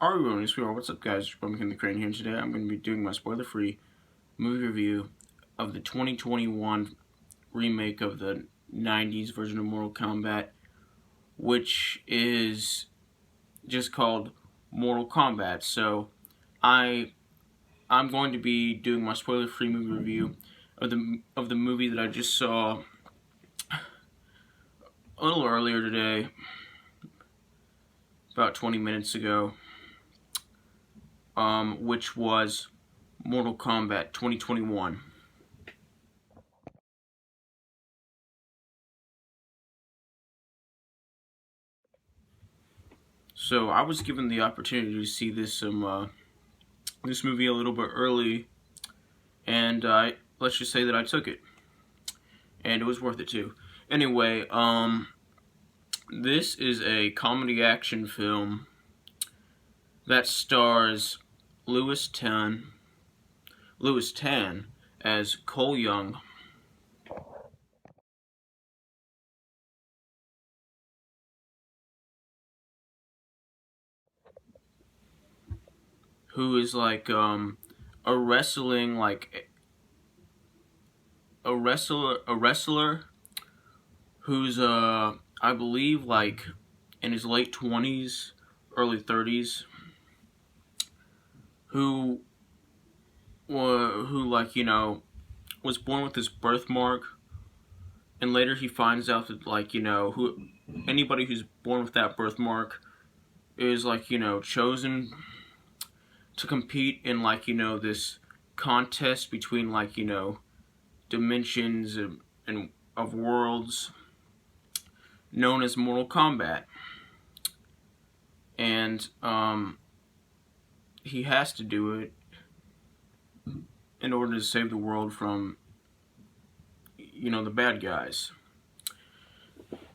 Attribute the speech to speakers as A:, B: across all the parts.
A: What's up, guys? I'm McKinley Crain here, and today I'm going to be doing my spoiler-free movie review of the 2021 remake of the 90s version of Mortal Kombat, which is just called Mortal Kombat. So I'm going to be doing my spoiler-free movie review of the movie that I just saw a little earlier today, about 20 minutes ago. Which was Mortal Kombat 2021. So I was given the opportunity to see this this movie a little bit early, and let's just say that I took it, and it was worth it too. Anyway, this is a comedy action film that stars Lewis Tan as Cole Young, who is like a wrestler who's I believe like in his late 20s, early 30s, who like, you know, was born with this birthmark, and later he finds out that, like, you know, anybody who's born with that birthmark is, like, you know, chosen to compete in, like, you know, this contest between, like, you know, dimensions and of worlds known as Mortal Kombat. And he has to do it in order to save the world from, you know, the bad guys.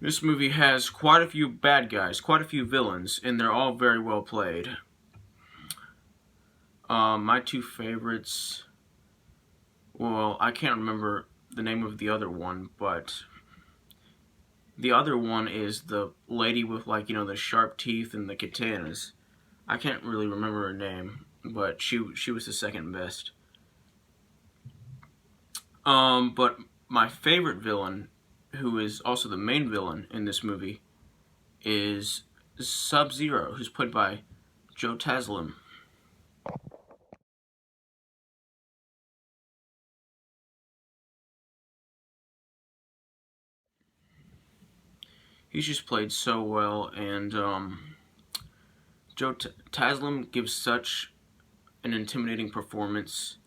A: This movie has quite a few bad guys, quite a few villains, and they're all very well played. My two favorites, well, I can't remember the name of the other one, but the other one is the lady with, like, you know, the sharp teeth and the katanas. I can't really remember her name, but she was the second best. But my favorite villain, who is also the main villain in this movie, is Sub-Zero, who's played by Joe Taslim. He's just played so well, and Joe Taslim gives such an intimidating performance,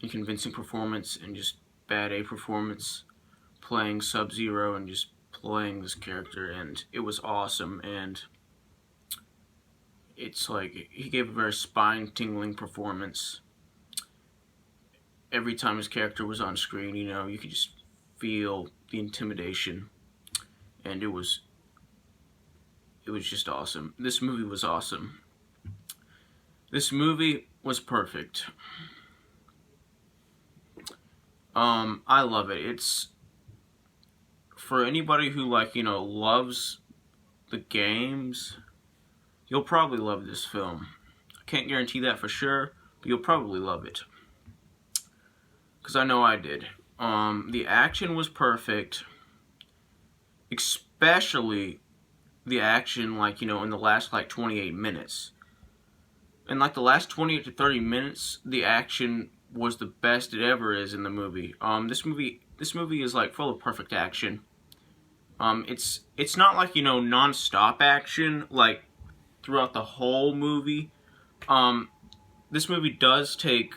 A: and convincing performance, and just bad A performance, playing Sub-Zero and just playing this character, and it was awesome. And it's like he gave a very spine-tingling performance every time his character was on screen. You know, you could just feel the intimidation, and it was just awesome. This movie was awesome. This movie was perfect. I love it. It's for anybody who, like, you know, loves the games, you'll probably love this film. I can't guarantee that for sure, but you'll probably love it, because I know I did. The action was perfect, especially the action, like, you know, in the last, like, 28 minutes. In, like, the last 28 to 30 minutes, the action was the best it ever is in the movie. This movie is, like, full of perfect action. It's not, like, you know, non-stop action, like, throughout the whole movie. This movie does take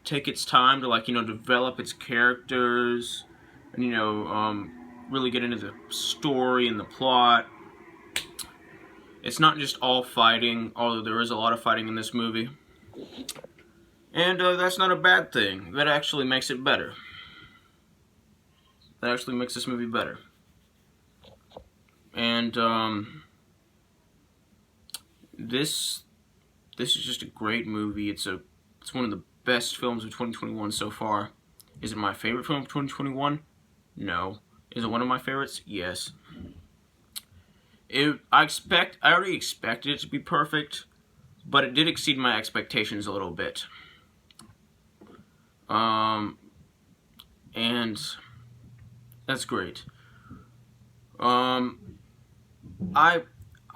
A: its time to, like, you know, develop its characters, and, you know, really get into the story and the plot. It's not just all fighting, although there is a lot of fighting in this movie. And that's not a bad thing. That actually makes it better. That actually makes this movie better. And this is just a great movie. It's one of the best films of 2021 so far. Is it my favorite film of 2021? No. Is it one of my favorites? Yes. I already expected it to be perfect, but it did exceed my expectations a little bit. And that's great.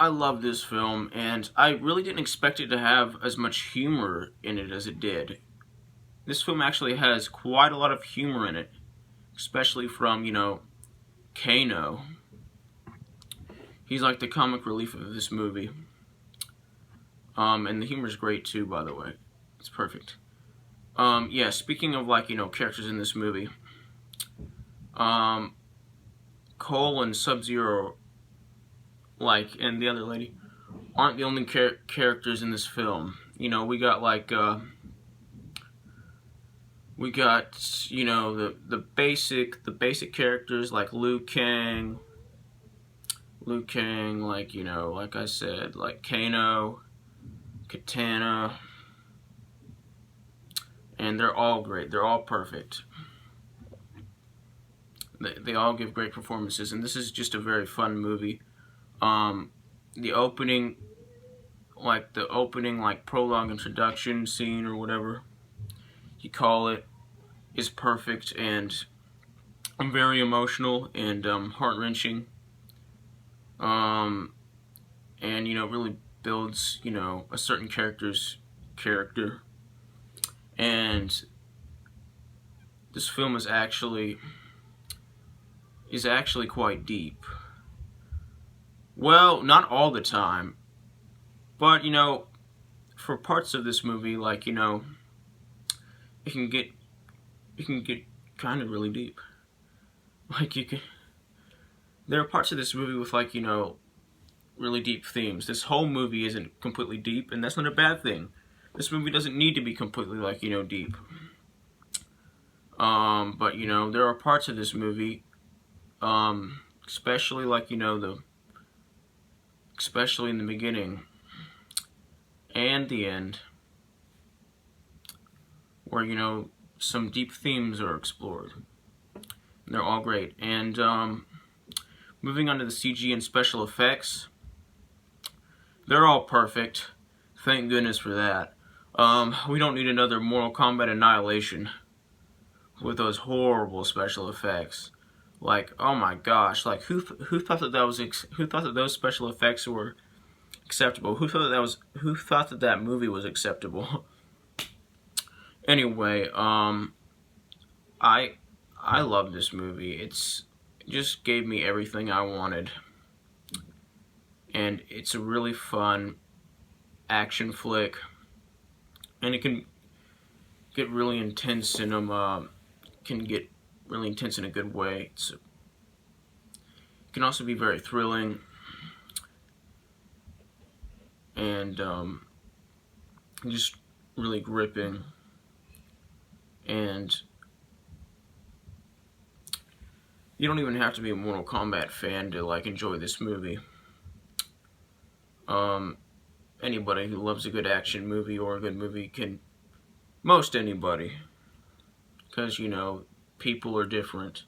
A: I love this film, and I really didn't expect it to have as much humor in it as it did. This film actually has quite a lot of humor in it, especially from, Kano. He's like the comic relief of this movie. And the humor's great too, by the way. It's perfect. Yeah, speaking of characters in this movie, Cole and Sub-Zero, and the other lady, aren't the only characters in this film. We got the basic characters like Liu Kang, like I said, like Kano, Katana, and they're all great. They're all perfect. They all give great performances, and this is just a very fun movie. The opening prologue introduction scene or whatever you call it is perfect, and very emotional and heart-wrenching. And really builds a certain character's character. And this film is actually quite deep. Well, not all the time, but for parts of this movie, it can get kind of really deep. There are parts of this movie with really deep themes. This whole movie isn't completely deep, and that's not a bad thing. This movie doesn't need to be completely deep. But there are parts of this movie, especially especially in the beginning and the end, where some deep themes are explored. And they're all great. And moving on to the CG and special effects, they're all perfect. Thank goodness for that. We don't need another Mortal Kombat Annihilation with those horrible special effects. Oh my gosh! Who thought that those special effects were acceptable? Who thought that movie was acceptable? Anyway, I love this movie. It just gave me everything I wanted, and it's a really fun action flick, and it can get really intense in a good way. It can also be very thrilling, and just really gripping, and you don't even have to be a Mortal Kombat fan to enjoy this movie. Anybody who loves a good action movie or a good movie can, most anybody, because people are different,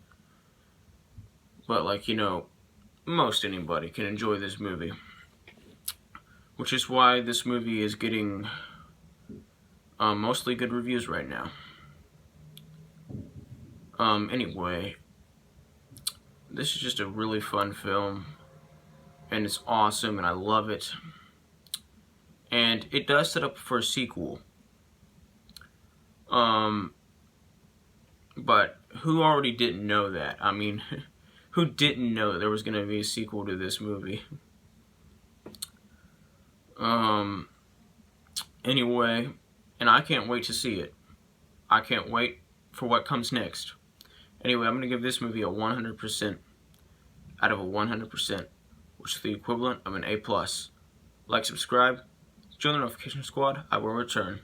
A: but most anybody can enjoy this movie, which is why this movie is getting mostly good reviews right now. Anyway, this is just a really fun film, and it's awesome, and I love it. And it does set up for a sequel. But who already didn't know that? I mean, who didn't know that there was going to be a sequel to this movie? Anyway, and I can't wait to see it. I can't wait for what comes next. Anyway, I'm going to give this movie a 100% out of a 100%, which is the equivalent of an A+. Like, subscribe, join the notification squad. I will return.